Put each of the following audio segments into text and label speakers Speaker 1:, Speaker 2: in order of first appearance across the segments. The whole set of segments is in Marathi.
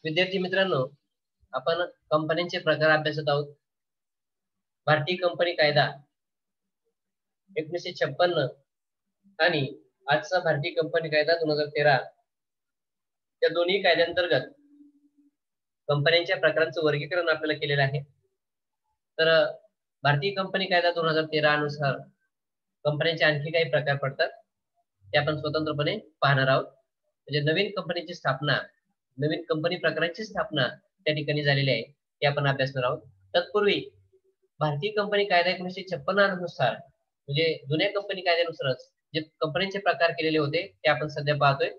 Speaker 1: विद्यार्थी मित्रांनो, आपण कंपन्यांचे प्रकार अभ्यासत आहोत. भारतीय कंपनी कायदा 1956 आणि आजचा भारतीय कंपनी कायदा 2013 या दोन्ही कायद्यांतर्गत कंपन्यांच्या प्रकारांचं वर्गीकरण आपल्याला केलेलं आहे. तर भारतीय कंपनी कायदा 2013 अनुसार कंपन्यांचे आणखी काही प्रकार पडतात, ते आपण स्वतंत्रपणे पाहणार आहोत. म्हणजे नवीन कंपनीची स्थापना, नवीन कंपनी प्रकारांची स्थापना त्या ठिकाणी झालेली आहे, ते आपण अभ्यासणार आहोत. तत्पूर्वी भारतीय कंपनी कायदा 1956 अनुसार म्हणजे जुन्या कंपनी कायद्यानुसारच जे कंपन्यांचे प्रकार केलेले होते ते आपण सध्या पाहतोय.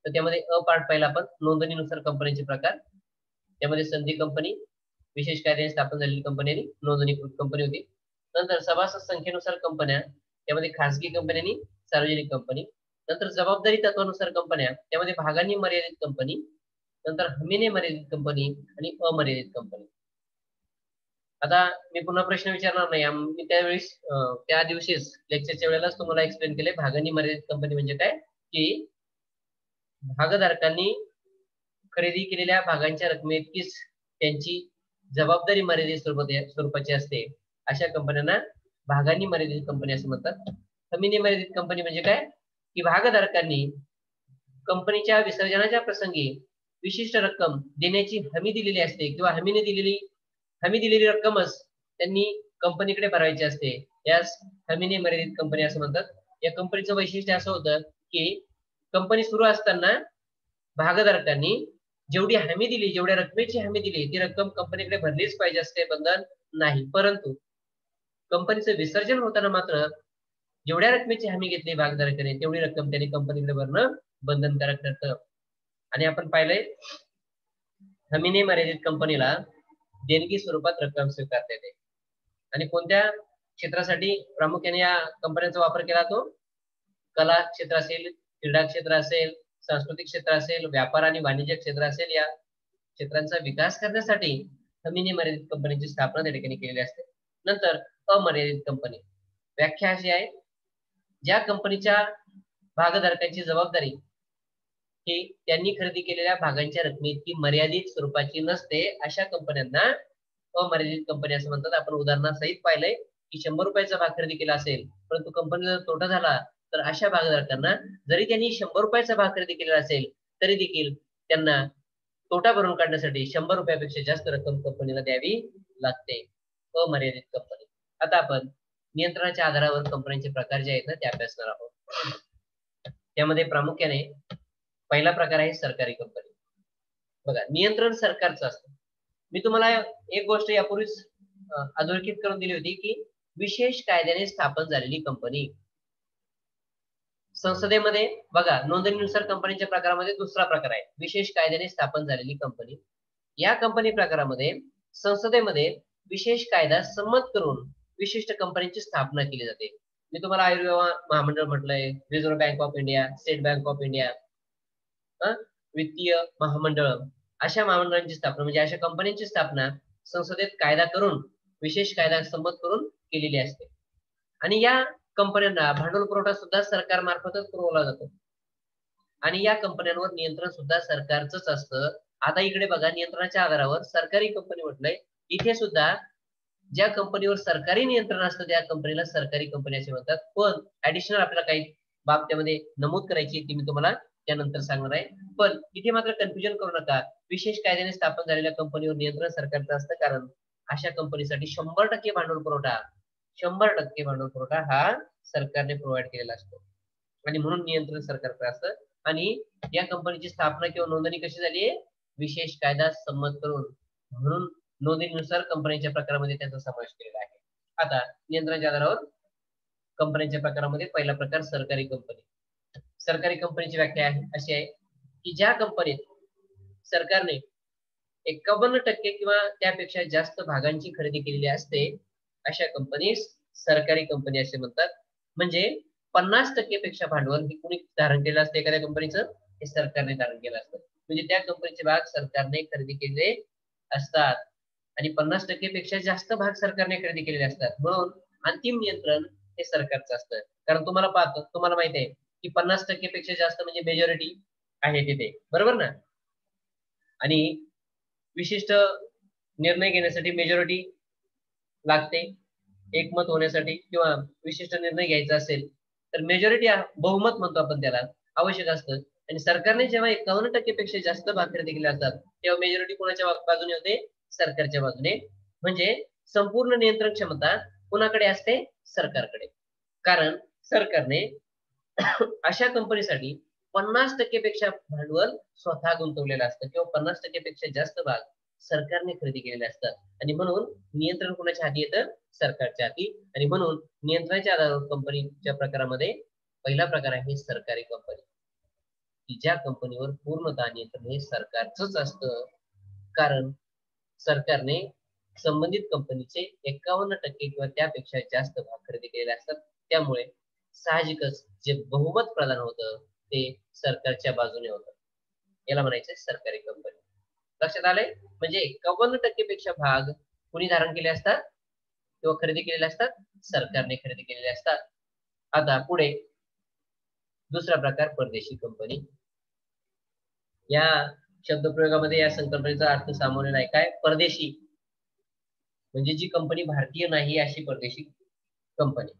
Speaker 1: तर त्यामध्ये अ पार्ट पहिला आपण नोंदणीनुसार कंपनीचे प्रकार, त्यामध्ये संधी कंपनी, विशेष कायद्याने स्थापन झालेली कंपनी आणि नोंदणीकृत कंपनी होती. नंतर सभासद संख्येनुसार कंपन्या, त्यामध्ये खासगी कंपनी आणि सार्वजनिक कंपनी. नंतर जबाबदारी तत्वानुसार कंपन्या, त्यामध्ये भागांनी मर्यादित कंपनी, नंतर हमीने मर्यादित कंपनी आणि अमर्यादित कंपनी. आता मी पुन्हा प्रश्न विचारणार नाही. मी त्यावेळेस त्या दिवशीच लेक्चरच्या वेळेलाच तुम्हाला एक्सप्लेन केले भागांनी मर्यादित कंपनी म्हणजे काय, की भागधारकांनी खरेदी केलेल्या भागांच्या रकमेइतकीच त्यांची जबाबदारी मर्यादित स्वरूपाची असते. अशा कंपन्यांना भागांनी मर्यादित कंपनी असं म्हणतात. हमीने मर्यादित कंपनी म्हणजे काय, की भागधारकांनी कंपनीच्या विसर्जनाच्या प्रसंगी विशिष्ट रक्कम देण्याची हमी दिलेली असते किंवा हमी दिलेली रक्कमच त्यांनी कंपनीकडे भरायची असते. यास हमीने मर्यादित कंपनी असं म्हणतात. या कंपनीचं वैशिष्ट्य असं होतं, की कंपनी सुरू असताना भागधारकांनी जेवढी हमी दिली, जेवढ्या रकमेची हमी दिली, ती रक्कम कंपनीकडे भरलीच पाहिजे असते, बंधन नाही. परंतु कंपनीचं विसर्जन होताना मात्र जेवढ्या रकमेची हमी घेतली भागधारकाने, तेवढी रक्कम त्यांनी कंपनीकडे भरणं बंधनकारक ठरतं. आणि आपण पाहिलंय, हमीने मर्यादित कंपनीला देणगी स्वरूपात रक्कम स्वीकारता येते. आणि कोणत्या क्षेत्रासाठी प्रामुख्याने या कंपन्यांचा वापर केला जातो? कला क्षेत्र असेल, क्रीडा क्षेत्र असेल, सांस्कृतिक क्षेत्र असेल, व्यापार आणि वाणिज्य क्षेत्र असेल, या क्षेत्रांचा विकास करण्यासाठी हमीने मर्यादित कंपनीची स्थापना त्या ठिकाणी केलेली असते. नंतर अमर्यादित कंपनी व्याख्या अशी आहे, ज्या कंपनीच्या भागधारकांची जबाबदारी ही त्यांनी खरेदी केलेल्या भागांच्या रकमेइतकी मर्यादित स्वरूपाची नसते, अशा कंपन्यांना अमर्यादित कंपनी असं म्हणतात. आपण उदाहरणासहित पाहिलंय, की 100 रुपयाचा भाग खरेदी केला असेल, परंतु कंपनीला जर तोटा झाला, तर अशा भागधारकांना जरी त्यांनी 100 रुपयाचा भाग खरेदी केलेला असेल, तरी देखील त्यांना तोटा भरून काढण्यासाठी 100 रुपयापेक्षा जास्त रक्कम कंपनीला द्यावी लागते. अमर्यादित कंपनी. आता आपण नियंत्रणाच्या आधारावर कंपन्यांचे प्रकार जे आहेत ना, ते अभ्यासणार आहोत. त्यामध्ये प्रामुख्याने पहिला प्रकार आहे सरकारी कंपनी. बघा, नियंत्रण सरकारचं असतं. मी तुम्हाला एक गोष्ट यापूर्वीच अधोरेखित करून दिली होती, की विशेष कायद्याने स्थापन झालेली कंपनी. संसदेमध्ये बघा, नोंदणीनुसार कंपनीच्या प्रकारामध्ये दुसरा प्रकार आहे विशेष कायद्याने स्थापन झालेली कंपनी. या कंपनी प्रकारामध्ये संसदेमध्ये विशेष कायदा संमत करून विशिष्ट कंपनीची स्थापना केली जाते. मी तुम्हाला आयुर्विमा महामंडळ म्हटलंय, reserve bank of India, state bank of India, वित्तीय महामंडळ, अशा महामंडळांची स्थापना म्हणजे अशा कंपन्यांची स्थापना संसदेत कायदा करून, विशेष कायदा संमत करून केलेली असते. आणि या कंपन्यांना भांडवल पुरवठा सुद्धा सरकारमार्फतच पुरवला जातो. आणि या कंपन्यांवर नियंत्रण सुद्धा सरकारचंच असतं. आता इकडे बघा, नियंत्रणाच्या आधारावर सरकारी कंपनी म्हटलंय. इथे सुद्धा ज्या कंपनीवर सरकारी नियंत्रण असतं त्या कंपनीला सरकारी कंपनी असे म्हणतात. पण ऍडिशनल आपल्याला काही बाब त्यामध्ये नमूद करायची, ती मी तुम्हाला त्यानंतर सांगणार आहे. पण इथे मात्र कन्फ्युजन करू नका. विशेष कायद्याने स्थापन झालेल्या कंपनीवर नियंत्रण सरकारचं असतं, कारण अशा कंपनीसाठी 100% भांडवल पुरवठा, 100% भांडवल पुरवठा हा सरकारने प्रोव्हाइड केलेला असतो. आणि म्हणून नियंत्रण सरकारचं असतं. आणि या कंपनीची स्थापना किंवा नोंदणी कशी झाली आहे? विशेष कायदा संमत करून. म्हणून नोंदणीनुसार कंपनीच्या प्रकारामध्ये त्याचा समावेश केलेला आहे. आता नियंत्रणाच्या आधारावर कंपन्यांच्या प्रकारामध्ये पहिला प्रकार सरकारी कंपनी. सरकारी कंपनीची व्याख्या अशी आहे, की ज्या कंपनीत सरकारने 51% किंवा त्यापेक्षा जास्त भागांची खरेदी केलेली असते, अशा कंपनीस सरकारी कंपनी असे म्हणतात. म्हणजे 50% पेक्षा भांडवल हे कोणी धारण केलं असतं एखाद्या कंपनीचं? हे सरकारने धारण केलं असतं. म्हणजे त्या कंपनीचे भाग सरकारने खरेदी केलेले असतात आणि 50% पेक्षा जास्त भाग सरकारने खरेदी केलेले असतात. म्हणून अंतिम नियंत्रण हे सरकारचं असतं. कारण तुम्हाला माहिती आहे, की 50% पेक्षा जास्त म्हणजे मेजॉरिटी आहे तिथे, बरोबर ना? आणि विशिष्ट निर्णय घेण्यासाठी मेजॉरिटी लागते, एकमत होण्यासाठी किंवा विशिष्ट निर्णय घ्यायचा असेल तर मेजॉरिटी बहुमत म्हणतो आपण त्याला, आवश्यक असतं. आणि सरकारने जेव्हा 51% पेक्षा जास्त भाग खरेदी केले असतात तेव्हा मेजॉरिटी कोणाच्या बाजूने होते? सरकारच्या बाजूने. म्हणजे संपूर्ण नियंत्रण क्षमता कोणाकडे असते? सरकारकडे. कारण सरकारने अशा कंपनीसाठी 50% पेक्षा भांडवल स्वतः गुंतवलेलं असतं किंवा 50% पेक्षा जास्त भाग सरकारने खरेदी केलेले असतात आणि म्हणून नियंत्रण कोणाच्या हाती येतं? सरकारच्या हाती. आणि म्हणून नियंत्रणाच्या आधारावर कंपनीच्या प्रकारामध्ये पहिला प्रकार आहे सरकारी कंपनी, की ज्या कंपनीवर पूर्णतः नियंत्रण हे सरकारचंच असतं. कारण सरकारने संबंधित कंपनीचे 51% किंवा त्यापेक्षा जास्त भाग खरेदी केलेले असतात. त्यामुळे साहजिकच जे बहुमत प्रदान होतं ते सरकारच्या बाजूने होतं. याला म्हणायचं सरकारी कंपनी. लक्षात आलंय? म्हणजे 51% पेक्षा भाग कुणी धारण केले असतात किंवा खरेदी केलेले असतात? सरकारने खरेदी केलेले असतात. आता पुढे दुसरा प्रकार परदेशी कंपनी. या शब्दप्रयोगामध्ये या संकल्पनेचा अर्थ सामावलेला आहे. काय? परदेशी म्हणजे जी कंपनी भारतीय नाही अशी परदेशी कंपनी.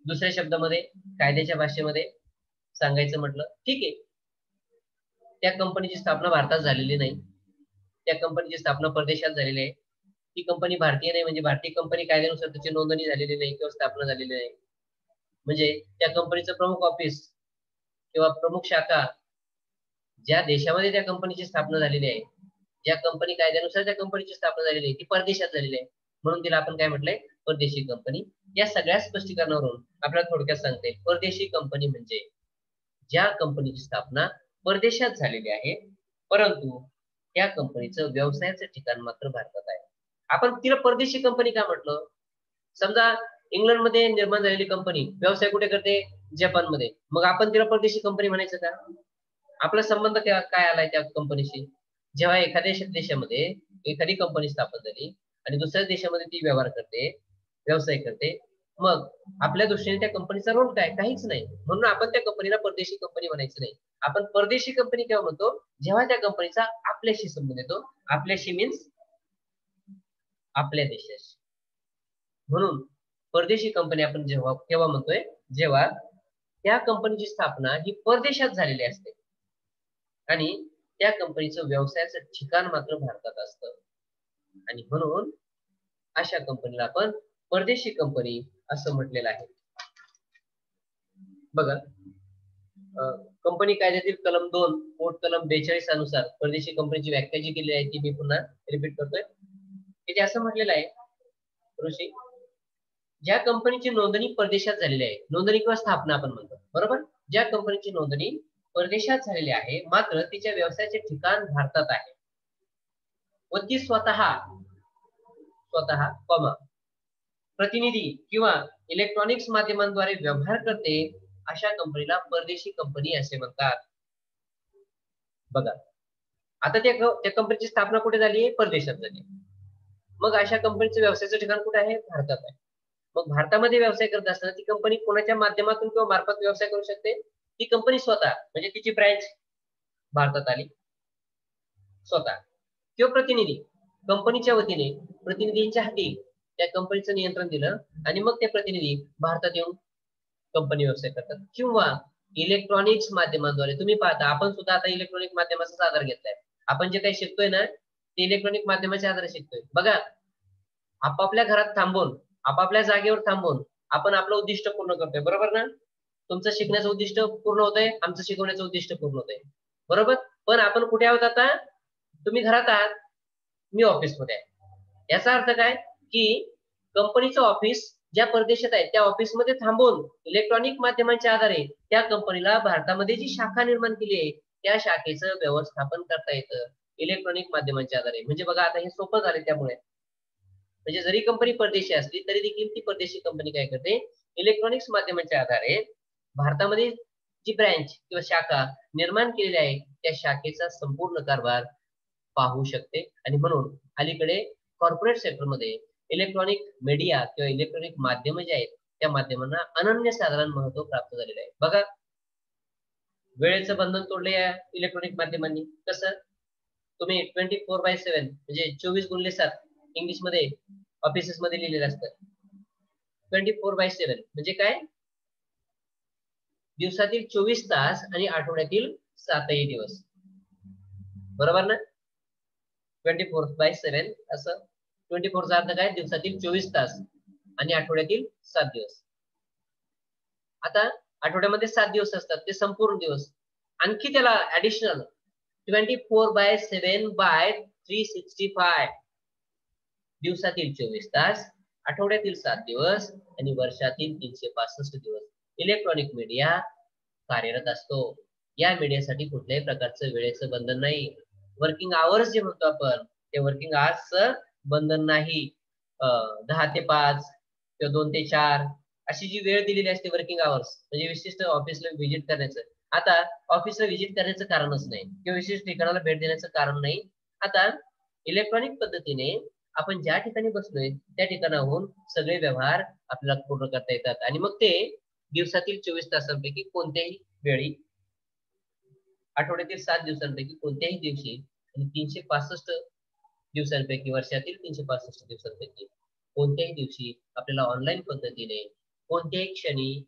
Speaker 1: दुसऱ्या शब्दामध्ये कायद्याच्या भाषेमध्ये सांगायचं म्हटलं, ठीक आहे, त्या कंपनीची स्थापना भारतात झालेली नाही, त्या कंपनीची स्थापना परदेशात झालेली आहे, ती कंपनी भारतीय नाही म्हणजे भारतीय कंपनी कायद्यानुसार त्याची नोंदणी झालेली नाही किंवा स्थापना झालेली नाही. म्हणजे त्या कंपनीचं प्रमुख ऑफिस किंवा प्रमुख शाखा ज्या देशामध्ये त्या कंपनीची स्थापना झालेली आहे, ज्या कंपनी कायद्यानुसार त्या कंपनीची स्थापना झालेली आहे ती परदेशात झालेली आहे, म्हणून तिला आपण काय म्हटलंय? परदेशी कंपनी. या सगळ्या स्पष्टीकरणावरून आपल्याला थोडक्यात सांगते, परदेशी कंपनी म्हणजे ज्या कंपनीची स्थापना परदेशात झालेली आहे परंतु त्या कंपनीचं व्यवसायाचं ठिकाण मात्र भारतात आहे. आपण तिला परदेशी कंपनी का म्हटलं? समजा इंग्लंडमध्ये निर्माण झालेली कंपनी व्यवसाय कुठे करते? जपानमध्ये. मग आपण तिला परदेशी कंपनी म्हणायचं का? आपला संबंध काय आलाय त्या कंपनीशी? जेव्हा एखाद्या देशामध्ये एखादी कंपनी स्थापन झाली आणि दुसऱ्या देशामध्ये ती व्यवहार करते, व्यवसाय करते, मग आपल्या दृष्टीने त्या कंपनीचा रोल काय? काहीच नाही. म्हणून आपण त्या कंपनीला परदेशी कंपनी म्हणायचं नाही. आपण परदेशी कंपनी केव्हा म्हणतो? जेव्हा त्या कंपनीचा आपल्याशी संबंध येतो. आपल्याशी मीन्स आपल्या देशाशी. म्हणून परदेशी कंपनी आपण केव्हा म्हणतोय? जेव्हा त्या कंपनीची स्थापना ही परदेशात झालेली असते आणि त्या कंपनीचं व्यवसायाचं ठिकाण मात्र भारतात असतं आणि म्हणून अशा कंपनीला आपण परदेशी कंपनी असं म्हटलेलं आहे. बघा, कंपनी कायद्यातील कलम 2 पोट कलम 42 अनुसार परदेशी कंपनीची व्याख्या जी केली आहे ती मी पुन्हा रिपीट करतोय. इथे असं म्हटलेलं आहे ऋषी, ज्या कंपनीची नोंदणी परदेशात झालेली आहे, नोंदणी किंवा स्थापना आपण म्हणतो, बरोबर? ज्या कंपनीची नोंदणी परदेशात झालेली आहे मात्र तिच्या व्यवसायाचे ठिकाण भारतात आहे व ती स्वतः प्रतिनिधी किंवा इलेक्ट्रॉनिक्स माध्यमांद्वारे व्यवहार करते, अशा कंपनीला परदेशी कंपनी असे म्हणतात. बघा, आता त्या कंपनीची स्थापना कुठे झाली आहे? परदेशात झाली. मग अशा कंपनीचं व्यवसायाचं ठिकाण कुठे आहे? भारतात आहे. मग भारतामध्ये व्यवसाय करत असताना ती कंपनी कोणाच्या माध्यमातून किंवा मार्फत व्यवसाय करू शकते? ती कंपनी स्वतः म्हणजे तिची ब्रँच भारतात आली स्वतः किंवा प्रतिनिधी कंपनीच्या वतीने प्रतिनिधींच्या हाती त्या कंपनीचं नियंत्रण दिलं आणि मग ते प्रतिनिधी भारतात येऊन कंपनी व्यवसाय करतात किंवा इलेक्ट्रॉनिक्स माध्यमांद्वारे. तुम्ही पाहता आपण सुद्धा आता इलेक्ट्रॉनिक माध्यमाचा आधार घेतलाय. आपण जे काही शिकतोय ना ते इलेक्ट्रॉनिक माध्यमाच्या आधारे शिकतोय. बघा, आपापल्या घरात थांबून आपापल्या जागेवर थांबून आपण आपलं उद्दिष्ट पूर्ण करतोय, बरोबर ना? तुमचं शिकण्याचं उद्दिष्ट पूर्ण होतंय, आमचं शिकवण्याचं उद्दिष्ट पूर्ण होतंय, बरोबर? पण आपण कुठे आहोत आता? तुम्ही घरात आहात, मी ऑफिसमध्ये आहे. याचा अर्थ काय? की कंपनीचं ऑफिस ज्या परदेशात आहे त्या ऑफिसमध्ये थांबून इलेक्ट्रॉनिक माध्यमांच्या आधारे त्या कंपनीला भारतामध्ये जी शाखा निर्माण केली आहे त्या शाखेचं व्यवस्थापन करता येतं इलेक्ट्रॉनिक माध्यमांच्या आधारे. म्हणजे बघा आता हे सोपं झालं. त्यामुळे म्हणजे जरी कंपनी परदेशी असली तरी देखील ती परदेशी कंपनी काय करते? इलेक्ट्रॉनिक्स माध्यमांच्या आधारे भारतामध्ये जी ब्रँच किंवा शाखा निर्माण केलेली आहे त्या शाखेचा संपूर्ण कारभार पाहू शकते. आणि म्हणून अलीकडे कॉर्पोरेट सेक्टरमध्ये इलेक्ट्रॉनिक मीडिया किंवा इलेक्ट्रॉनिक माध्यम जे आहेत त्या माध्यमांना अनन्यसाधारण महत्व प्राप्त झालेलं आहे. बघा, वेळेचं बंधन तोडले या इलेक्ट्रॉनिक माध्यमांनी. कसं? तुम्ही 24/7 म्हणजे 24x7 इंग्लिश मध्ये ऑफिसेस मध्ये लिहिलेलं असतं. 24/7 म्हणजे काय? दिवसातील 24 तास आणि आठवड्यातील 7ही दिवस. बरोबर ना? 24/7 असं 24 चा अर्थ काय? दिवसातील 24 तास आणि आठवड्यातील 7 दिवस. आता आठवड्यामध्ये 7 दिवस असतात, ते संपूर्ण दिवस. आणखी त्याला ऍडिशनल 24/7/365 दिवसातील 24 तास, आठवड्यातील 7 दिवस आणि वर्षातील 365 दिवस इलेक्ट्रॉनिक मीडिया कार्यरत असतो. या मीडियासाठी कुठल्याही प्रकारचं वेळेचं बंधन नाही. वर्किंग आवर्स जे म्हणतो आपण, ते वर्किंग आवर्सचं बंधन नाही. 10 ते 5 किंवा 2 ते 4 अशी जी वेळ दिलेली असते वर्किंग आवर्स, म्हणजे विशिष्ट ऑफिसला व्हिजिट करण्याचं. आता ऑफिसला व्हिजिट करण्याचं कारणच नाही किंवा विशिष्ट ठिकाणाला भेट देण्याचं कारण नाही. आता इलेक्ट्रॉनिक पद्धतीने आपण ज्या ठिकाणी बसलोय त्या ठिकाणाहून सगळे व्यवहार आपल्याला पूर्ण करता येतात आणि मग ते दिवसातील 24 तासांपैकी कोणत्याही वेळी, आठवड्यातील 7 दिवसांपैकी कोणत्याही दिवशी आणि 365 दिवसांपैकी, वर्षातील 365 दिवसांपैकी कोणत्याही दिवशी आपल्याला ऑनलाईन पद्धतीने कोणत्याही क्षणी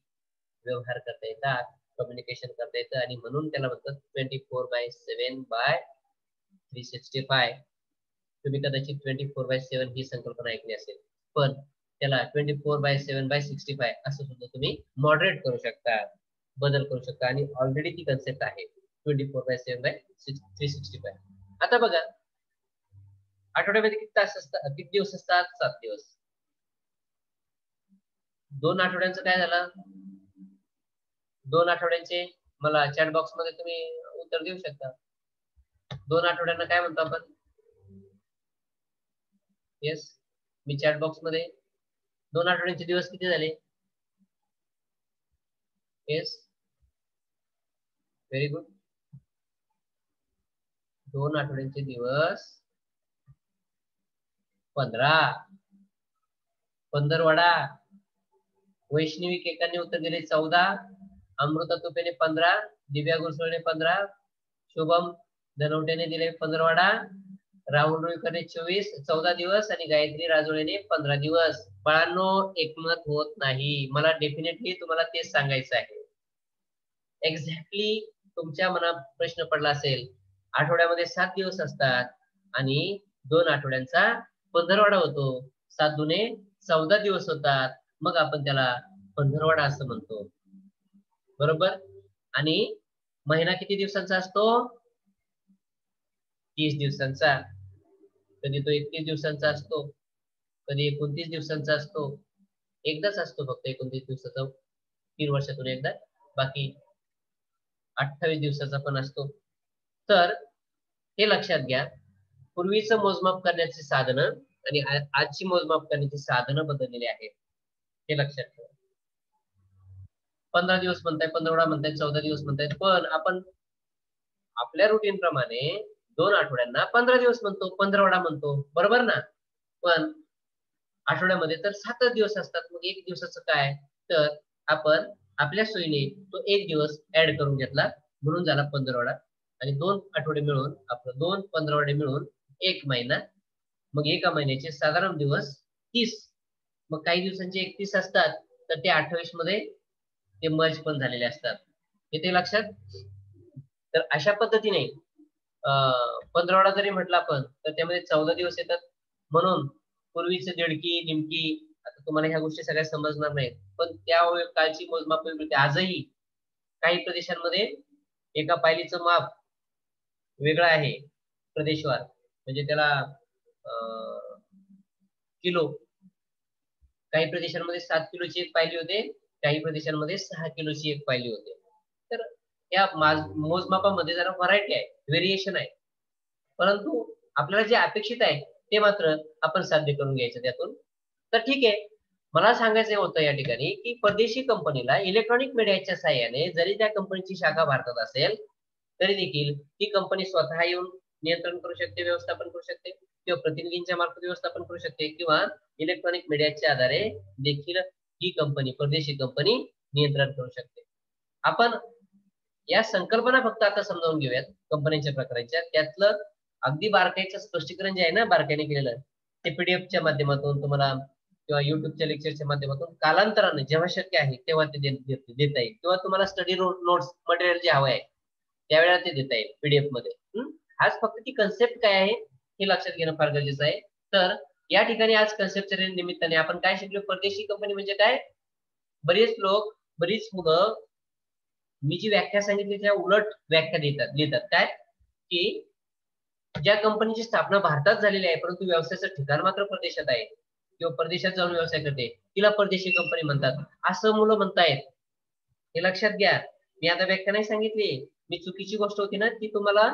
Speaker 1: व्यवहार करता येतात, कम्युनिकेशन करता येतं आणि म्हणून त्याला म्हणतात 24/7/365. तुम्ही कदाचित 24/7 ही संकल्पना ऐकली असेल, पण त्याला 24/7/65 असं सुद्धा तुम्ही मॉडरेट करू शकता, बदल करू शकता आणि ऑलरेडी ती कन्सेप्ट आहे 24/7/365. आता बघा, आठवड्यामध्ये किती तास असतात, किती दिवस असतात? 7 दिवस. 2 आठवड्यांचं काय झालं? 2 आठवड्यांचे मला चॅट बॉक्स मध्ये तुम्ही उत्तर देऊ शकता. 2 आठवड्यांना काय म्हणतो आपण? येस, मी चॅट बॉक्स मध्ये 2 आठवड्यांचे दिवस किती झाले? Yes, very good. 2 आठवड्यांचे दिवस 15. पंधरवडा. वैष्णवी केकांनी उत्तर दिले 14, अमृता तुपेने 15, दिव्या गुरसोळने 15, शुभम धनवटेने दिले 15वाडा, राहुल रुईकरने 14 दिवस आणि गायत्री राजोळेने 15 दिवस. बाळांनो, एकमत होत नाही. मला डेफिनेटली तुम्हाला तेच सांगायचं आहे. एक्झॅक्टली तुमच्या मनात प्रश्न पडला असेल, आठवड्यामध्ये 7 दिवस असतात आणि 2 आठवड्यांचा 15वाडा होतो, 7 दुने 14 दिवस होतात, मग आपण त्याला 15वाडा असं म्हणतो. बरोबर? आणि महिना किती दिवसांचा असतो? 30 दिवसांचा. कधी तो 31 दिवसांचा असतो, कधी 29 दिवसांचा असतो. एकदाच असतो फक्त 29 दिवसाचा, 3 वर्षातून एकदा. बाकी 28 दिवसाचा पण असतो. तर हे लक्षात घ्या, पूर्वीचं मोजमाप करण्याची साधनं आणि आजची मोजमाप करण्याची साधनं बदललेली आहेत, हे लक्षात ठेवा. 15 दिवस म्हणताय, 15वाडा म्हणताय, 14 दिवस म्हणताय, पण आपण आपल्या रुटीन प्रमाणे 2 आठवड्यांना 15 दिवस म्हणतो, 15वाडा म्हणतो. बरोबर ना? पण आठवड्यामध्ये तर 7 दिवस असतात. मग 1 दिवसाचं काय? तर आपण आपल्या सोयीने तो 1 दिवस ऍड करून घेतला, म्हणून झाला 15वाडा. आणि 2 आठवडे मिळून आपलं 2 15वाडे मिळून 1 महिना. मग एका महिन्याचे साधारण दिवस 30. मग काही दिवसांचे 31 असतात, तर ते 28 मध्ये ते मर्ज पण झालेले असतात. येते लक्षात? तर अशा पद्धतीने 15वाडा जरी म्हटलं आपण, तर त्यामध्ये 14 दिवस येतात. म्हणून पूर्वीचे दिडकी, निमकी, आता तुम्हाला ह्या गोष्टी सगळ्या समजणार नाहीत, पण त्या काळची मोजमाप वेगळी. आजही काही प्रदेशांमध्ये एका पायलीचं माप वेगळं आहे प्रदेशवार, म्हणजे त्याला किलो. काही प्रदेशांमध्ये 7 किलोची एक पायली होते, काही प्रदेशांमध्ये 6 किलोची एक पायली होते. तर या मोजमापामध्ये जरा व्हरायटी आहे, व्हेरिएशन आहे, परंतु आपल्याला जे अपेक्षित आहे ते मात्र आपण साध्य करून घ्यायचं त्यातून. तर ठीक आहे, मला सांगायचं होतं या ठिकाणी की परदेशी कंपनीला इलेक्ट्रॉनिक मीडियाच्या साहाय्याने जरी त्या कंपनीची शाखा भारतात असेल, तरी देखील ती कंपनी स्वतः येऊन नियंत्रण करू शकते, व्यवस्थापन करू शकते, किंवा प्रतिनिधींच्या मार्फत व्यवस्थापन करू शकते, किंवा इलेक्ट्रॉनिक मीडियाच्या आधारे देखील ही कंपनी, परदेशी कंपनी नियंत्रण करू शकते. आपण या संकल्पना फक्त आता समजावून घेऊयात कंपन्यांच्या प्रकारांच्या. त्यातलं अगदी बारकाईचं स्पष्टीकरण जे आहे ना बारकाईने केलेलं ते पीडीएफच्या माध्यमातून तुम्हाला किंवा युट्यूबच्या लेक्चरच्या माध्यमातून कालांतराने जेव्हा शक्य आहे तेव्हा ते देता येईल, किंवा तुम्हाला स्टडी नोट्स मटेरियल जे हवं आहे त्यावेळेला ते देता येईल पीडीएफ मध्ये. आज फक्त ती कन्सेप्ट काय आहे हे लक्षात घेणं फार गरजेचं आहे. तर या ठिकाणी आज कन्सेप्टच्या निमित्ताने आपण काय शिकलो, परदेशी कंपनी म्हणजे काय. बरीच मुलं मी जी व्याख्या सांगितली त्या उलट व्याख्या देतात काय की ज्या कंपनीची स्थापना भारतात झालेली आहे परंतु व्यवसायाचं ठिकाण मात्र परदेशात आहे किंवा परदेशात जाऊन व्यवसाय करते तिला परदेशी कंपनी म्हणतात असं मुलं म्हणतायत. हे लक्षात घ्या. मी आता व्याख्या नाही सांगितली, मी चुकीची गोष्ट होती ना ती तुम्हाला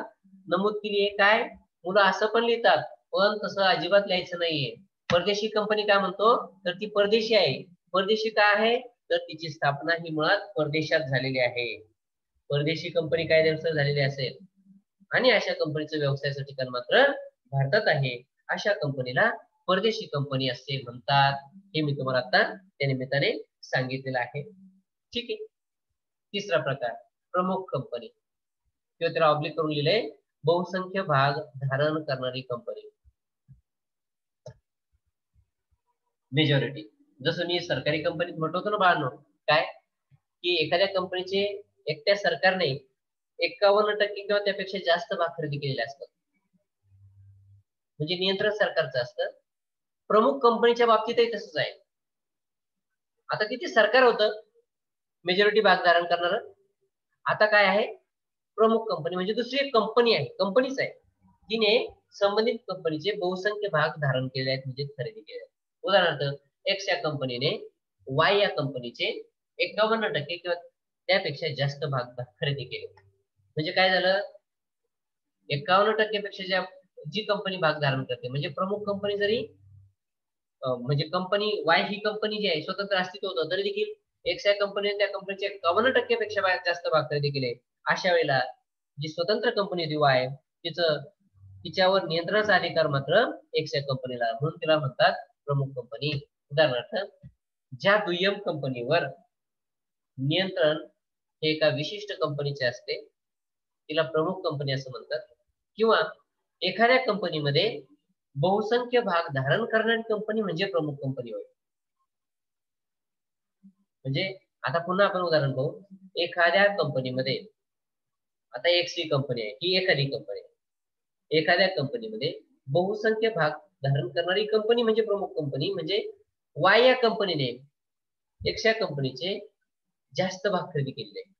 Speaker 1: नमूद केली आहे. काय मुलं असं पण लिहितात, पण तसं अजिबात लिहायचं नाहीये. परदेशी कंपनी काय म्हणतो तर ती परदेशी आहे. परदेशी काय आहे तर तिची स्थापना ही मुळात परदेशात झालेली आहे. परदेशी कंपनी कायद्यानुसार झालेली असेल आणि अशा कंपनीचं व्यवसायाचं ठिकाण मात्र भारतात आहे, अशा कंपनीला परदेशी कंपनी असे म्हणतात. हे मी तुम्हाला आता त्या निमित्ताने सांगितलेलं आहे. ठीक आहे. तिसरा प्रकार प्रमुख कंपनी किंवा त्याला ऑब्लिक करून लिहिले बहुसंख्य भाग धारण करणारी कंपनी. मेजॉरिटी, जसं मी सरकारी कंपनीत म्हटलं होतं ना बाळांनो, काय की एखाद्या कंपनीचे एकट्या सरकारने 51% किंवा त्यापेक्षा जास्त भाग खरेदी केलेले असतात, म्हणजे नियंत्रण सरकारचं असतं. प्रमुख कंपनीच्या बाबतीतही तसंच आहे. आता तिथे सरकार होतं मेजॉरिटी भाग धारण करणार, आता काय आहे प्रमुख कंपनी म्हणजे दुसरी एक कंपनी आहे, कंपनीच आहे, जिने संबंधित कंपनीचे बहुसंख्य भाग धारण केले आहेत म्हणजे खरेदी केले आहेत. उदाहरणार्थ एक्स या कंपनीने वाय या कंपनीचे 51% किंवा त्यापेक्षा जास्त भाग खरेदी केले. म्हणजे काय झालं, 51% पेक्षा जी कंपनी भाग धारण करते म्हणजे प्रमुख कंपनी जरी म्हणजे कंपनी वाय ही कंपनी जी आहे स्वतंत्र अस्तित्व होतं तरी देखील एक्स या कंपनीने त्या कंपनीचे 51% पेक्षा जास्त भाग खरेदी केले. अशा वेळेला जी स्वतंत्र कंपनी होती वाय तिच्यावर नियंत्रणाचा अधिकार मात्र एक्स या कंपनीला, म्हणून तिला म्हणतात प्रमुख कंपनी. उदाहरणार्थ ज्या दुय्यम कंपनीवर नियंत्रण हे एका विशिष्ट कंपनीचे असते तिला प्रमुख कंपनी असं म्हणतात. किंवा एखाद्या कंपनीमध्ये बहुसंख्य भाग धारण करणारी कंपनी म्हणजे प्रमुख कंपनी होय. म्हणजे आता पुन्हा आपण उदाहरण पाहू. एखाद्या कंपनीमध्ये आता एक्स ही कंपनी आहे, ही एखादी कंपनी आहे. एखाद्या कंपनीमध्ये बहुसंख्य भाग धारण करणारी कंपनी म्हणजे प्रमुख कंपनी, म्हणजे वाय या कंपनीने एक्स या कंपनीचे जास्त भाग खरेदी केलेले आहेत,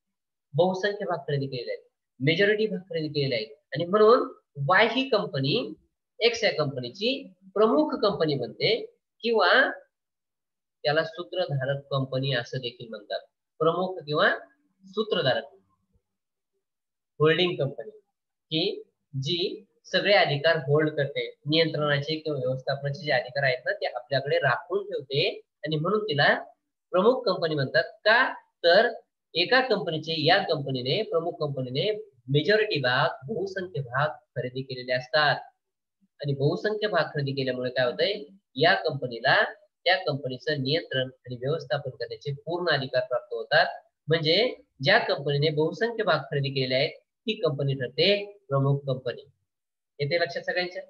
Speaker 1: बहुसंख्य भाग खरेदी केलेले आहेत, मेजॉरिटी भाग खरेदी केलेले आहेत आणि म्हणून वाय ही कंपनी एक्स या कंपनीची प्रमुख कंपनी बनते किंवा त्याला सूत्रधारक कंपनी असं देखील म्हणतात. प्रमुख किंवा सूत्रधारक होल्डिंग कंपनी की जी सगळे अधिकार होल्ड करते, नियंत्रणाचे किंवा व्यवस्थापनाचे जे अधिकार आहेत ना ते आपल्याकडे राखून ठेवते आणि म्हणून तिला प्रमुख कंपनी म्हणतात. का तर एका कंपनीचे या कंपनीने प्रमुख कंपनीने मेजॉरिटी भाग बहुसंख्य भाग खरेदी केलेले असतात आणि बहुसंख्य भाग खरेदी केल्यामुळे काय होतंय या कंपनीला त्या कंपनीचं नियंत्रण आणि व्यवस्थापन करण्याचे पूर्ण अधिकार प्राप्त होतात. म्हणजे ज्या कंपनीने बहुसंख्य भाग खरेदी केलेले आहेत ती कंपनी ठरते प्रमुख कंपनी. येते लक्षात सगळ्यांच्या.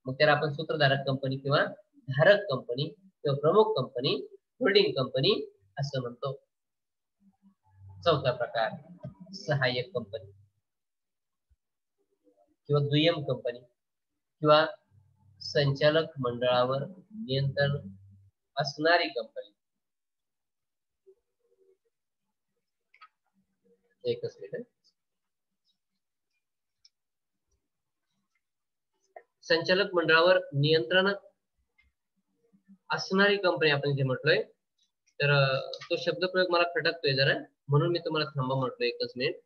Speaker 1: मग त्याला आपण सूत्रधारक कंपनी किंवा धारक कंपनी किंवा प्रमुख कंपनी होल्डिंग कंपनी असं म्हणतो. चौथा प्रकार सहाय्यक कंपनी किंवा दुय्यम कंपनी किंवा संचालक मंडळावर नियंत्रण असणारी कंपनी. एकच मिनिट. संचालक मंडळावर नियंत्रण असणारी कंपनी आपण जे म्हटलोय तर तो शब्दप्रयोग मला खटकतोय जरा, म्हणून मी तुम्हाला थांबा म्हटलोय एकच मिनिट.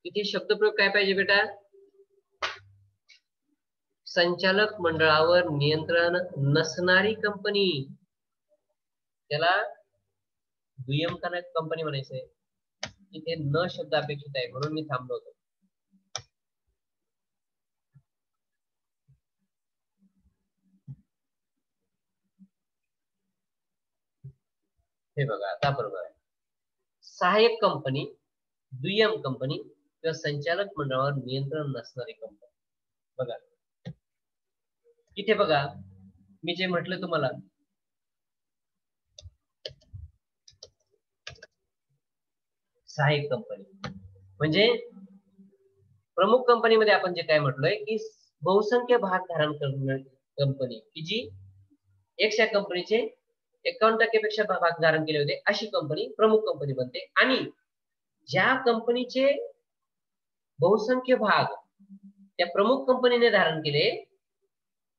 Speaker 1: तिथे शब्दप्रयोग काय पाहिजे बेटा, संचालक मंडळावर नियंत्रण नसणारी कंपनी, त्याला दुय्यम कंपनी म्हणायचंय. तिथे न शब्द अपेक्षित आहे म्हणून मी थांबलो होतो. हे बघा आता बरोबर आहे. सहाय्यक कंपनी, दुय्यम कंपनी किंवा संचालक मंडळावर नियंत्रण नसणारी कंपनी. बघा इथे बघा मी जे म्हटलं तुम्हाला, सहाय्यक कंपनी म्हणजे प्रमुख कंपनीमध्ये आपण जे काय म्हटलोय की बहुसंख्य भाग धारण करणारी कंपनी, की जी एकशा कंपनीचे 51% पेक्षा भाग धारण केले होते अशी कंपनी प्रमुख कंपनी बनते. आणि ज्या कंपनीचे बहुसंख्य भाग त्या प्रमुख कंपनीने धारण केले,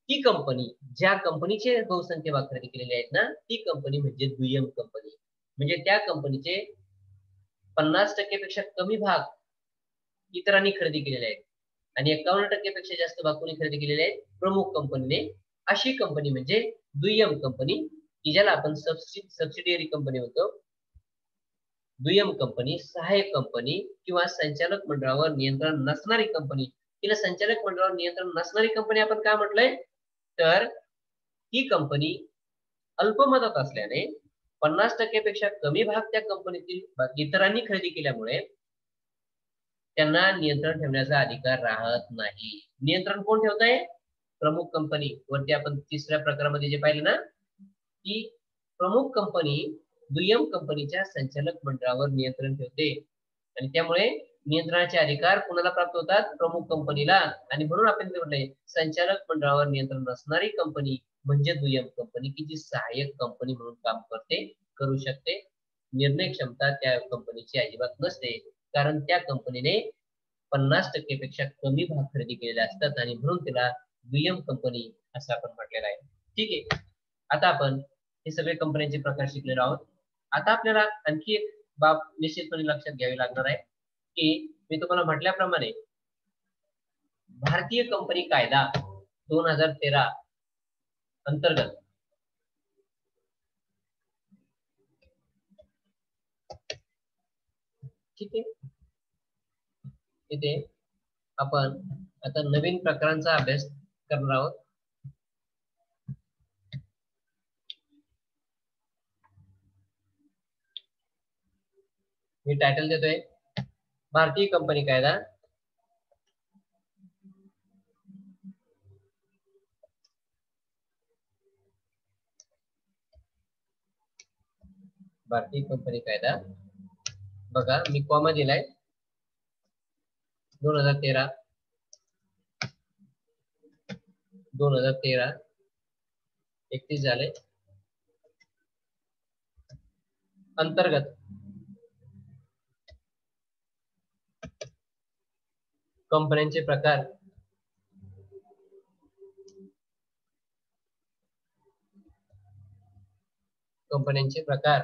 Speaker 1: ती कंपनी, ज्या कंपनीचे बहुसंख्य भाग खरेदी केलेले आहेत ना, ती कंपनी म्हणजे दुय्यम कंपनी. म्हणजे त्या कंपनीचे 50% पेक्षा कमी भाग इतरांनी खरेदी केलेले आहेत आणि 51% पेक्षा जास्त भाग कोणी खरेदी केलेले आहेत, प्रमुख कंपनीने. अशी कंपनी म्हणजे दुय्यम कंपनी, की ज्याला आपण सबसिडियरी कंपनी म्हणतो. दुय्यम कंपनी, सहाय्यक कंपनी किंवा संचालक मंडळावर नियंत्रण नसणारी कंपनी. तिला संचालक मंडळावर नियंत्रण नसणारी कंपनी आपण काय म्हटलंय, तर ही कंपनी अल्पमतात असल्याने 50% पेक्षा कमी भाग त्या कंपनीतील इतरांनी खरेदी केल्यामुळे त्यांना नियंत्रण ठेवण्याचा अधिकार राहत नाही. नियंत्रण कोण ठेवतंय, प्रमुख कंपनी. वरती आपण तिसऱ्या प्रकारामध्ये जे पाहिलं ना, की प्रमुख कंपनी दुय्यम कंपनीच्या संचालक मंडळावर नियंत्रण ठेवते आणि त्यामुळे नियंत्रणाचे अधिकार कोणाला प्राप्त होतात, प्रमुख कंपनीला. आणि म्हणून आपण म्हटलंय संचालक मंडळावर नियंत्रण नसणारी कंपनी म्हणजे दुय्यम कंपनी, की जी सहाय्यक कंपनी म्हणून काम करते, करू शकते. निर्णय क्षमता त्या कंपनीची अजिबात नसते, कारण त्या कंपनीने 50% पेक्षा कमी भाग खरेदी केलेले असतात आणि म्हणून तिला दुय्यम कंपनी असं आपण म्हटलेलं आहे. ठीक आहे, आता आपण हे सगळे कंपन्यांचे प्रकार शिकलेलो आहोत. आता आपल्याला आणखी एक बाब निश्चितपणे लक्षात घ्यावी लागणार आहे, की मी तुम्हाला म्हटल्याप्रमाणे भारतीय कंपनी कायदा 2013 अंतर्गत ठीक आहे, इथे आपण आता नवीन प्रकारांचा अभ्यास करणार आहोत. मी टायटल देतोय भारतीय कंपनी कायदा भारतीय कंपनी कायदा. बघा मी कॉमा दिलाय 2013 31 झाले अंतर्गत कंपन्यांचे प्रकार. कंपन्यांचे प्रकार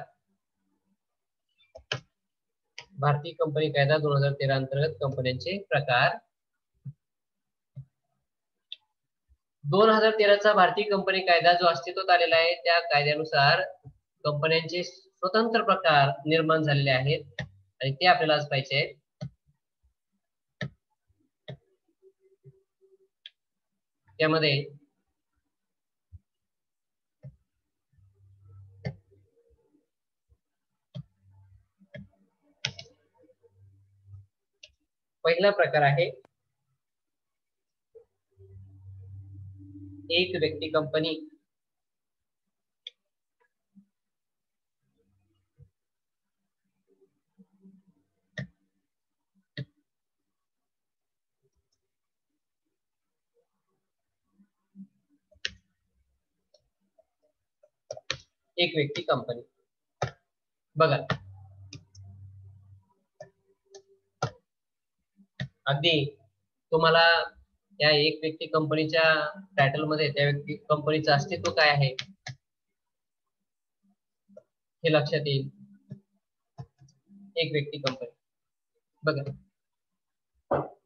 Speaker 1: भारतीय कंपनी कायदा 2013 अंतर्गत कंपन्यांचे प्रकार. 2013 चा भारतीय कंपनी कायदा जो अस्तित्वात आलेला आहे, त्या कायद्यानुसार कंपन्यांचे स्वतंत्र प्रकार निर्माण झालेले आहेत आणि ते आपल्याला आज पाहिजे आहेत. त्यामध्ये पहिला प्रकार आहे एक व्यक्ती कंपनी. एक व्यक्ती कंपनी. बघा अगदी तुम्हाला या एक व्यक्ती कंपनीच्या टायटल मध्ये त्या व्यक्ती कंपनीचं अस्तित्व काय आहे हे लक्षात येईल. एक व्यक्ती कंपनी. बघा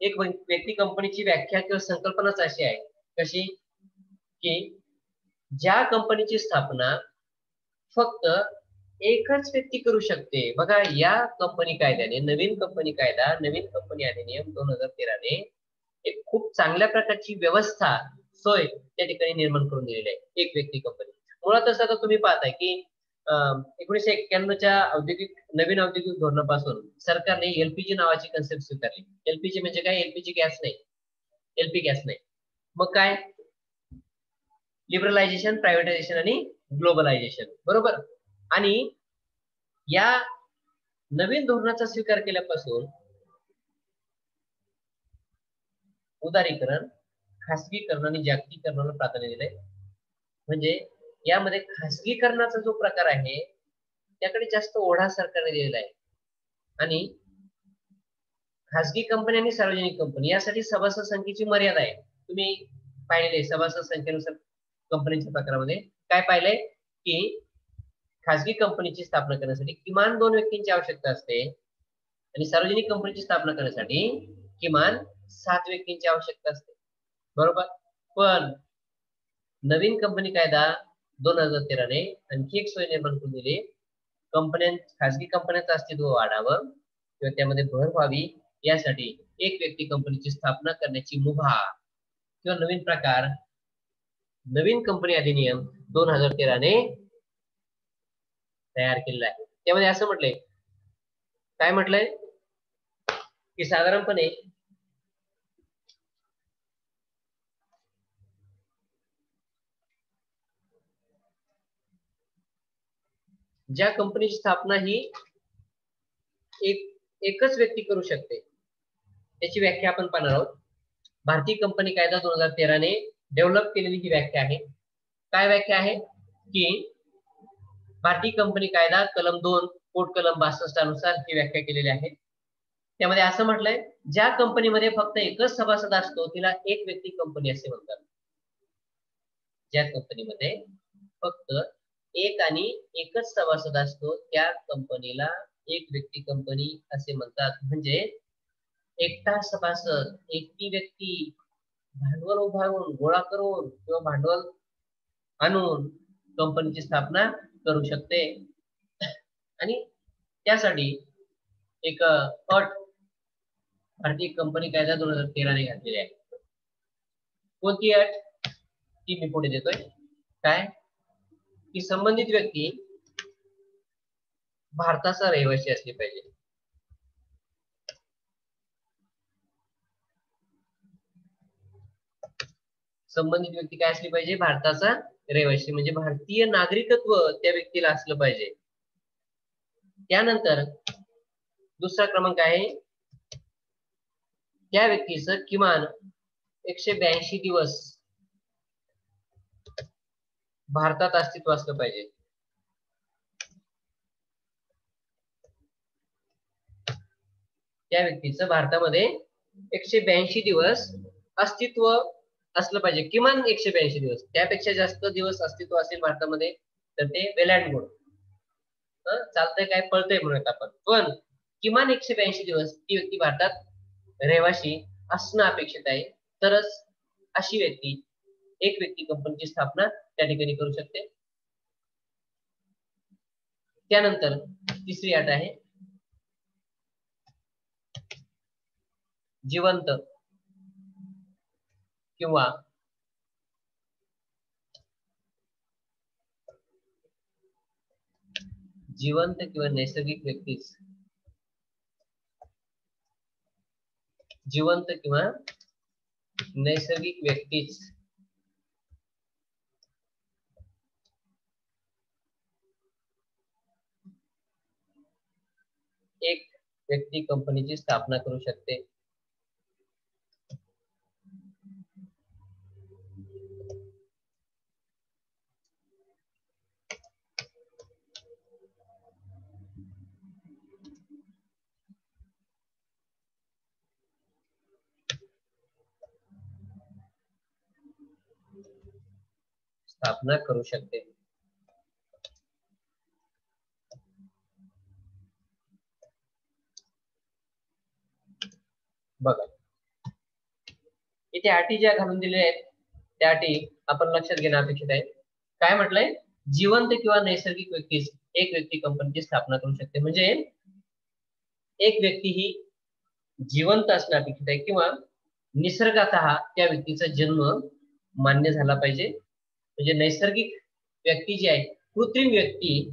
Speaker 1: एक व्यक्ती कंपनीची व्याख्या किंवा संकल्पनाच अशी आहे, कशी की ज्या कंपनीची स्थापना फक्त एकच व्यक्ती करू शकते. बघा या कंपनी कायद्याने, नवीन कंपनी कायदा, नवीन कंपनी अधिनियम 2013 ने एक खूप चांगल्या प्रकारची व्यवस्था, सोय त्या ठिकाणी निर्माण करून दिलेली आहे. एक व्यक्ती कंपनी मुळातच आता तुम्ही पाहताय की 1991च्या नवीन औद्योगिक धोरणापासून सरकारने एलपीजी नावाची कन्सेप्ट स्वीकारली. एलपीजी म्हणजे काय? एलपीजी गॅस नाही, एलपी गॅस नाही. मग काय? लिबरलायझेशन, प्रायव्हेटायझेशन आणि ग्लोबलायझेशन, बरोबर. आणि या नवीन धोरणाचा स्वीकार केल्यापासून उदारीकरण, खासगीकरण आणि जागतिकीकरणाला प्राधान्य दिलंय. म्हणजे यामध्ये खासगीकरणाचा जो प्रकार आहे त्याकडे जास्त ओढा सरकारने दिलेला आहे. आणि खासगी कंपनी आणि सार्वजनिक कंपनी यासाठी सभासद संख्येची मर्यादा आहे. तुम्ही पाहिलेले सभासद संख्येनुसार कंपनीच्या प्रकारामध्ये काय पाहिलंय की खासगी कंपनीची स्थापना करण्यासाठी किमान 2 व्यक्तींची आवश्यकता असते आणि सार्वजनिक कंपनीची स्थापना करण्यासाठी किमान 7 व्यक्तींची आवश्यकता असते, बरोबर. पण नवीन कंपनी कायदा 2013 ने आणखी एक सोय निर्माण करून दिली. खासगी कंपन्यांचं अस्तित्व वाढावं किंवा त्यामध्ये भर व्हावी यासाठी एक व्यक्ती कंपनीची स्थापना करण्याची मुभा किंवा नवीन प्रकार नवीन कंपनी अधिनियम 2013 ने तयार केलेला आहे. त्यामध्ये असं म्हटलंय, काय म्हटलंय की साधारणपणे ज्या कंपनीची स्थापना ही एकच व्यक्ती करू शकते त्याची व्याख्या आपण पाहणार आहोत. भारतीय कंपनी कायदा 2013 ने डेव्हलप केलेली ही व्याख्या आहे. काय व्याख्या आहे की भारतीय कंपनी कायदा कलम 2 कोड कलम 62 अनुसार ही व्याख्या केलेली आहे. त्यामध्ये असं म्हटलंय, ज्या कंपनीमध्ये फक्त एकच सभासद असतो तिला एक व्यक्ती कंपनी असे म्हणतात. ज्या कंपनीमध्ये फक्त एक आणि एकच सभासद असतो त्या कंपनीला एक व्यक्ती कंपनी असे म्हणतात. म्हणजे एकटा सभासद, एकटी व्यक्ती भांडवल उभारून, गोळा करून किंवा भांडवल आणून कंपनीची स्थापना करू शकते. आणि त्यासाठी एक अट भारतीय कंपनी कायदा 2013 ने घातलेली आहे. कोणती अट? ती मी पुढे देतोय. काय? की संबंधित व्यक्ती भारताचा रहिवासी असली पाहिजे. संबंधित व्यक्ती काय असली पाहिजे? भारताचा रहिवासी, म्हणजे भारतीय नागरिकत्व त्या व्यक्तीला असलं पाहिजे. त्यानंतर दुसरा क्रमांक आहे, त्या व्यक्तीचं किमान 182 दिवस भारतात अस्तित्व असलं पाहिजे. त्या व्यक्तीचं भारतामध्ये 182 दिवस अस्तित्व असलं पाहिजे, किमान 182 दिवस. त्यापेक्षा जास्त दिवस अस्तित्व असेल भारतामध्ये तर ते वेल अँड गुड, चालतंय, काय पळतंय म्हणूयात आपण. पण किमान 182 दिवस ती व्यक्ती भारतात रहिवासी असणं अपेक्षित आहे. तरच अशी व्यक्ती एक व्यक्ती कंपनीची स्थापना त्या ठिकाणी करू शकते. त्यानंतर तिसरी अट आहे, जिवंत किंवा नैसर्गिक व्यक्तीच एक व्यक्ती कंपनीची स्थापना करू शकते. स्थापना करू शकते. बघा, इथे अटी ज्या घालून दिल्या आहेत त्या अटी आपण लक्षात घेणं अपेक्षित आहे. काय म्हटलंय? जिवंत किंवा नैसर्गिक व्यक्तीच एक व्यक्ती कंपनीची स्थापना करू शकते. म्हणजे एक व्यक्ती ही जिवंत असणं अपेक्षित आहे किंवा निसर्गातः त्या व्यक्तीचा जन्म मान्य झाला पाहिजे. म्हणजे नैसर्गिक व्यक्ती जी आहे, कृत्रिम व्यक्ती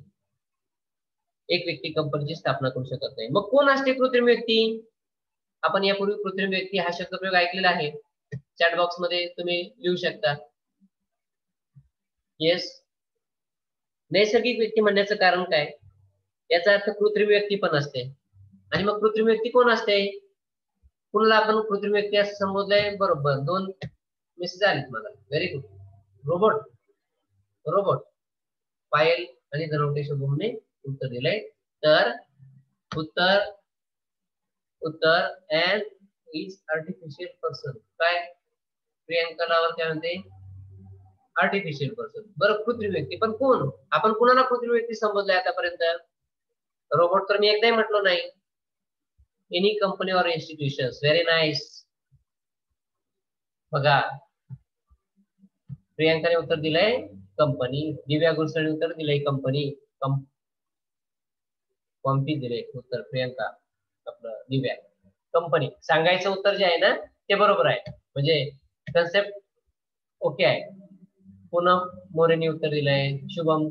Speaker 1: एक व्यक्ती कंपनीची स्थापना करू शकत नाही. मग कोण असते कृत्रिम व्यक्ती? आपण यापूर्वी कृत्रिम व्यक्ती हा शब्दप्रयोग ऐकलेला आहे. चॅट बॉक्स मध्ये तुम्ही लिहू शकता. येस. नैसर्गिक व्यक्ती म्हणण्याचं कारण काय? याचा अर्थ कृत्रिम व्यक्ती पण असते. आणि मग कृत्रिम व्यक्ती कोण असते? कुणाला आपण कृत्रिम व्यक्ती असं संबोधलंय? बरोबर, 2 मेसेज आलेत मला. Very good. रोबोट. रोबोट. पायल आणि धनवटे शुभमने उत्तर दिलंय. तर उत्तर अँड इज आर्टिफिशियल पर्सन. काय प्रियांका नावावर काय म्हणते? Artificial person. बरं, कृत्रिम व्यक्ती पण कोण? आपण कुणाला कृत्रिम व्यक्ती संबोधलंय आतापर्यंत? रोबोट तर मी एकदाही म्हटलो नाही. Any company or institution. Very nice. बघा, प्रियांकाने उत्तर दिलंय कंपनी. दिव्या गुरसळने उत्तर दिलंय कंपनी. कॉम्पी दिले उत्तर प्रियांका. आपलं दिव्या कंपनी. सांगायचं उत्तर जे आहे ना ते बरोबर आहे, म्हणजे कन्सेप्ट ओके आहे. पूनम मोरेने उत्तर दिलंय. शुभम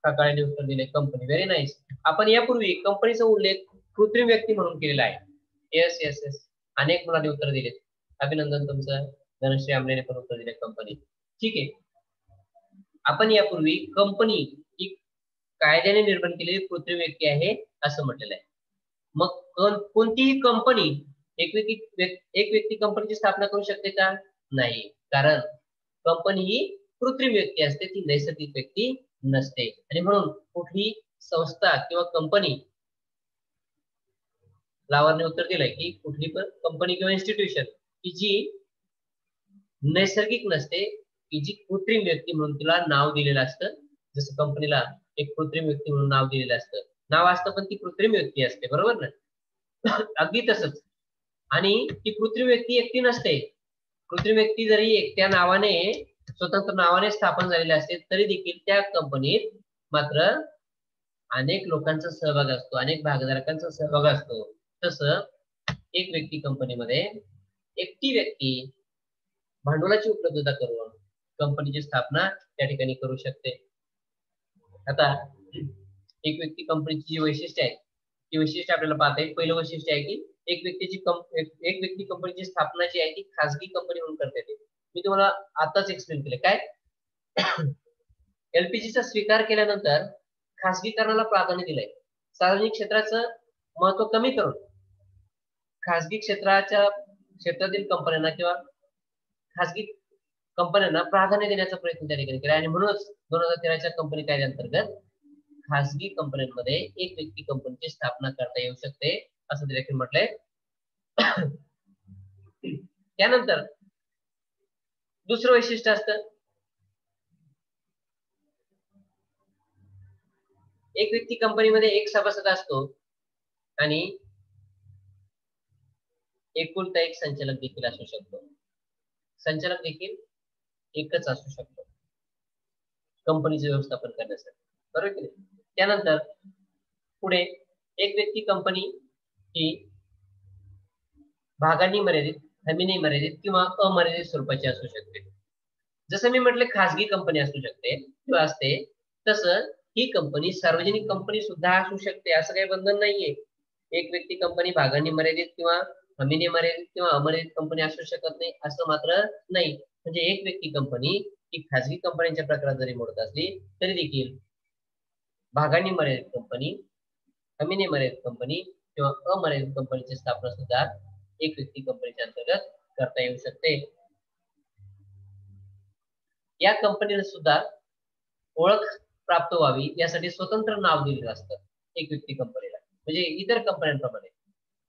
Speaker 1: काकाळेने उत्तर दिले कंपनी. Very nice. आपण यापूर्वी कंपनीचा उल्लेख कृत्रिम व्यक्ती म्हणून केलेला आहे. Yes yes yes. अनेक मुलांनी उत्तर दिले. अभिनंदन तुमचं. धनश्री आमलेने पण उत्तर दिले कंपनी. ठीक आहे. आपण यापूर्वी कंपनी ही कायद्याने निर्माण केलेली कृत्रिम व्यक्ती आहे असं म्हटलेलं आहे. मग कोणतीही कंपनी एक व्यक्ती कंपनीची स्थापना करू शकते का? नाही, कारण कंपनी ही कृत्रिम व्यक्ती असते, ती नैसर्गिक व्यक्ती नसते. आणि म्हणून कुठली संस्था किंवा कंपनी, लावरने उत्तर दिलंय की कुठली पण कंपनी किंवा इन्स्टिट्यूशन की जी नैसर्गिक नसते, की जी कृत्रिम व्यक्ती म्हणून तिला नाव दिलेलं असतं. जसं कंपनीला एक कृत्रिम व्यक्ती म्हणून नाव दिलेलं असतं, नाव असतं पण ती कृत्रिम व्यक्ती असते, बरोबर ना? अगदी तसंच. आणि ती कृत्रिम व्यक्ती एकटी नसते. कृत्रिम व्यक्ती जरी एकट्या नावाने, स्वतंत्र नावाने स्थापन झालेले असते, तरी देखील त्या कंपनीत मात्र अनेक लोकांचा सहभाग असतो, अनेक भागधारकांचा सहभाग असतो. तसं एक व्यक्ती कंपनीमध्ये एकटी व्यक्ती भांडवलाची उपलब्धता करून कंपनीची स्थापना त्या ठिकाणी करू शकते. आता एक व्यक्ती कंपनीची जी वैशिष्ट्य आहे ती वैशिष्ट्य आपल्याला पाहता येईल. पहिलं वैशिष्ट्य आहे की एक व्यक्ती कंपनीची स्थापना जी आहे ती खासगी कंपनी म्हणून करता येते. मी तुम्हाला आताच एक्सप्लेन केले. काय? एलपीजीचा स्वीकार केल्यानंतर खासगीकरणाला प्राधान्य दिलंय. सार्वजनिक क्षेत्राचं महत्व कमी करून खासगी क्षेत्रातील कंपन्यांना किंवा खासगी कंपन्यांना प्राधान्य देण्याचा प्रयत्न त्या ठिकाणी केला. आणि म्हणूनच 2013च्या कंपनी कायद्याअंतर्गत खासगी कंपन्यांमध्ये एक व्यक्ती कंपनीची स्थापना करता येऊ शकते असं देखील म्हटलंय. त्यानंतर दुसरं वैशिष्ट्य असतं, एक व्यक्ती कंपनीमध्ये एक सभासद असतो आणि एकुलता एक संचालक देखील असू शकतो. संचालक देखील एकच असू शकतो कंपनीचे व्यवस्थापन करण्यासाठी, बरोबर की नाही? त्यानंतर पुढे एक व्यक्ती कंपनी ही भागांनी मर्यादित, हमीने मर्यादित किंवा अमर्यादित स्वरूपाची असू शकते. जसं मी म्हटलं खासगी कंपनी असू शकते किंवा असते, तसं ही कंपनी सार्वजनिक कंपनी सुद्धा असू शकते. असं काही बंधन नाहीये. एक व्यक्ती कंपनी भागांनी मर्यादित किंवा हमीने मर्यादित किंवा अमर्यादित कंपनी असू शकत नाही असं मात्र नाही. म्हणजे एक व्यक्ती कंपनी ही खासगी कंपन्यांच्या प्रकारात जरी मोडत असली तरी देखील भागांनी मर्यादित कंपनी, हमीने मर्यादित कंपनी किंवा अमर्यादित कंपनीची स्थापना सुद्धा एक व्यक्ती कंपनीच्या अंतर्गत करता येऊ शकते. या कंपनीला सुद्धा ओळख प्राप्त व्हावी यासाठी स्वतंत्र नाव दिलेलं असतं एक व्यक्ती कंपनीला. म्हणजे इतर कंपन्यांप्रमाणे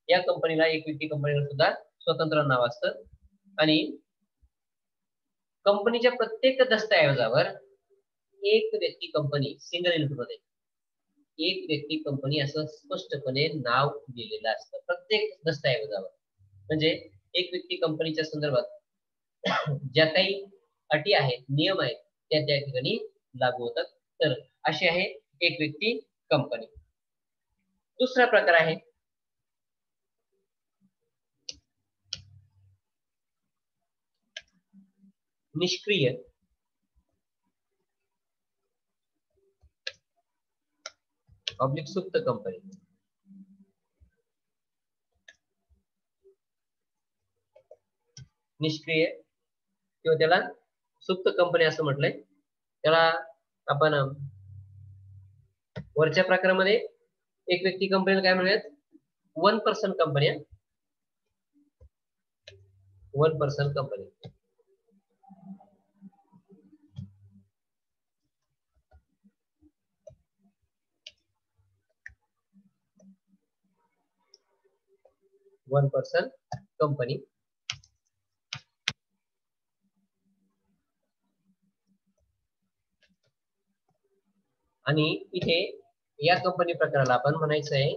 Speaker 1: या कंपनीला, एक व्यक्ती कंपनीला सुद्धा स्वतंत्र नाव असतं. आणि कंपनीच्या प्रत्येक दस्तऐवजावर एक व्यक्ती कंपनी, सिंगल इनपुट मध्ये एक व्यक्ती कंपनी असं स्पष्टपणे नाव दिलेलं असतं प्रत्येक दस्तऐवजावर. म्हणजे एक व्यक्ती कंपनीच्या संदर्भात ज्या काही अटी आहेत, नियम आहेत, त्या त्या ठिकाणी लागू होतात. तर अशी आहे एक व्यक्ती कंपनी. दुसरा प्रकार आहे निष्क्रिय. ऑब्लिक सुप्त कंपनी. निष्क्रिय किंवा त्याला सुप्त कंपनी असं म्हटलंय. त्याला आपण वरच्या प्रकारामध्ये एक व्यक्ती कंपनीला काय म्हणूयात, 1% कंपनी. 1% कंपनी. कंपनी. आणि इथे या कंपनी प्रकाराला आपण म्हणायचं आहे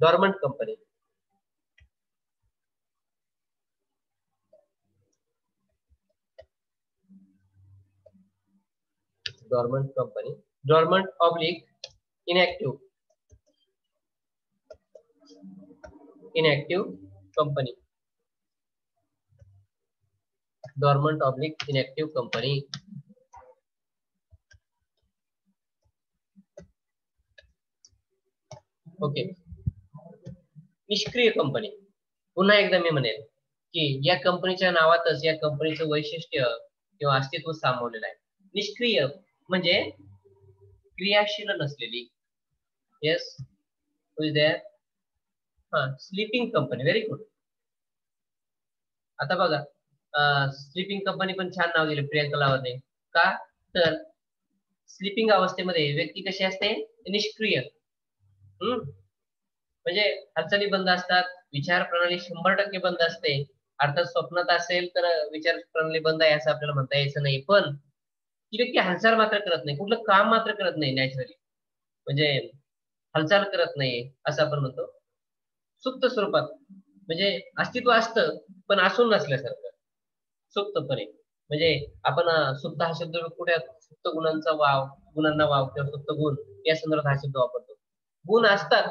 Speaker 1: dormant company. Dormant company. Dormant oblique inactive. Inactive company. Dormant oblique inactive company. Okay. निष्क्रिय कंपनी. पुन्हा एकदा मी म्हणेल की या कंपनीच्या नावातच या कंपनीचं वैशिष्ट्य किंवा अस्तित्व सामावलेलं आहे. निष्क्रिय म्हणजे क्रियाशील नसलेली. Yes, who is there? Sleeping company. Very good. आता बघा, स्लीपिंग कंपनी पण छान नाव दिले प्रियंका लावते. का तर स्लीपिंग अवस्थेमध्ये व्यक्ती कशी असते, निष्क्रिय. म्हणजे हालचाली बंद असतात, विचार प्रणाली 100% बंद असते. अर्थात स्वप्नात असेल तर विचार प्रणाली बंद आहे असं आपल्याला म्हणता यायचं नाही, पण ती व्यक्ती हालचाल मात्र करत नाही, कुठलं काम मात्र करत नाही नॅचरली, म्हणजे हालचाल करत नाही असं आपण म्हणतो. सुप्त स्वरूपात म्हणजे अस्तित्व असतं पण असून नसल्यासारखं सुप्तपणे. म्हणजे आपण सुप्त हा शब्द कुठे सुप्त गुणांचा वाव, गुणांना वाव किंवा सुप्त गुण या संदर्भात हा शब्द वापरतो. गुण असतात